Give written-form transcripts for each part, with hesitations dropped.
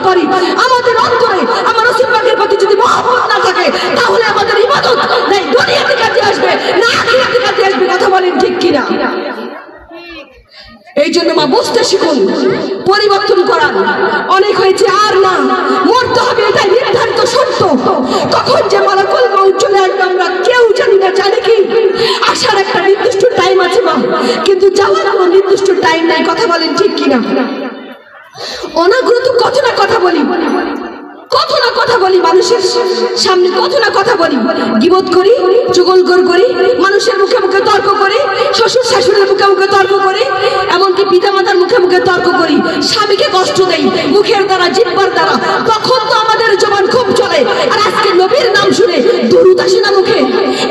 পারি, আমাদের অন্তরে আমার রাসূল পাকের প্রতি যদি মহব্বত না থাকে, তাহলে আমাদের ইবাদত নাই দুনিয়াতে কাজে আসবে না আখিরাতে কাজে আসবে। কথা বলেন ঠিক কিনা? এই জন্য মা বুঝতে শিখুন, পরিবর্তন করার অনেক হয়েছে, আর না, মরতে হবে এটাই নির্ধারিত সত্য। কখন যে মালাকুল মউত চলে আসবে আমরা কেউ জানি না। জানি কি আসার একটা নির্দিষ্ট টাইম আছে মা, কিন্তু যাওয়ার কোনো নির্দিষ্ট টাইম নাই। কথা বলেন ঠিক কিনা? অনাগ্রত কত না কথা বলি, কত না কথা বলি, মানুষের সামনে কত না কথা বলি, গীবত করি, চুগলখড়ি করি, মানুষের মুখে মুখে তর্ক করি, শ্বশুর শাশুড়ির মুখে মুখে তর্ক করি, এমনকি পিতামাতার মুখে মুখে তর্ক করি, স্বামীকে কষ্ট দেই মুখের দ্বারা, জিহ্বার দ্বারা। তখন তো আমাদের জবান খুব চলে। আর আজকে নবীর নাম শুনে দুরূদ আসে না মুখে?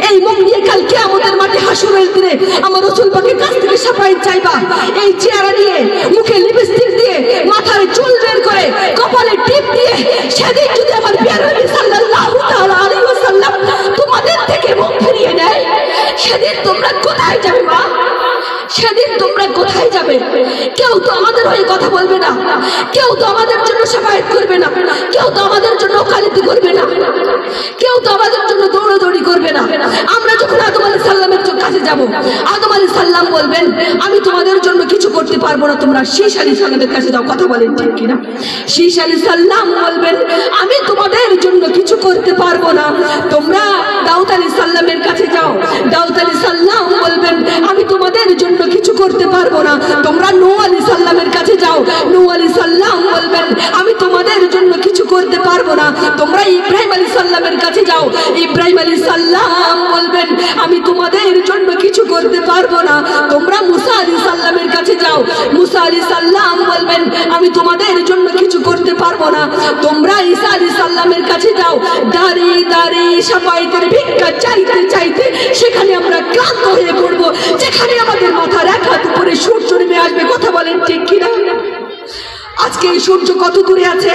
এই মুখ দিয়ে কালকে আমাদের মাঠে হাসরের দিনে আমার রাসূল পাকের কাছ থেকে শাফায়াত চাইবা, এই চেহারা নিয়ে, মুখে লিপস্টিক দিয়ে, মাথায় চুল বের করে, কপালে টিপ দিয়ে, সেদিন যদি আমার প্রিয় নবী সাল্লাল্লাহু তাআলা আলাইহি ওয়াসাল্লাম তোমাদের থেকে মুখ ফিরিয়ে নেয়, সেদিন তোমরা কোথায় যাবে মা? সেদিন তোমরা কোথায় যাবে? কেউ তো আমাদের হয়ে কথা বলবে না, কেউ তো আমাদের জন্য শাফায়াত করবে না, কেউ তো আমাদের জন্য ওকালতি করবে না, কেউ তো আমাদের জন্য দৌড়াদৌড়ি করবে না। আমরা যখন আদম আলাইহিস সালামের কাছে যাব, আদম আলাইহিস সালাম বলবেন আমি তোমাদের জন্য কিছু করতে পারবো না, তোমরা শীশ আলাইহিস সালামের কাছে যাও। কথা বলেন ঠিক কিনা? শীশ আলাইহিস সালাম বলবেন আমি তোমাদের জন্য কিছু করতে পারবো না, তোমরা দাউদ আলাইহিস সালামের কাছে যাও। দাউদ আলাইহিস সালাম বলবেন আমি তোমাদের জন্য কিছু করতে পারবো না, তোমরা নূহ আলাইহিস সালামের কাছে যাও। নূহ আলাইহিস সালাম বলবেন আমি তোমাদের জন্য কিছু করতে পারবো না, তোমরা ইব্রাহিম আলাইহিস সালামের কাছে যাও। ইব্রাহিম আলাইহিস সালাম বলবেন আমি তোমাদের জন্য কিছু করতে পারবো না, তোমরা মুসা আলাইহিস সালামের কাছে যাও। মুসা আলাইহিস সালাম বলবেন আমি তোমাদের জন্য কিছু করতে পারবো না, তোমরা ঈসা আলাইহিস সালামের কাছে যাও। দাঁড়িয়ে দাঁড়িয়ে শাফায়াতের ভিক্ষা চাইতে চাইতে সেখানে আমরা ক্লান্ত হয়ে পড়বো, যেখানে আমাদের মাথার এক হাত উপরে সূর্য নেমে আসবে। কথা বলেন ঠিক কিনা? আজকে এই সূর্য কত দূরে আছে?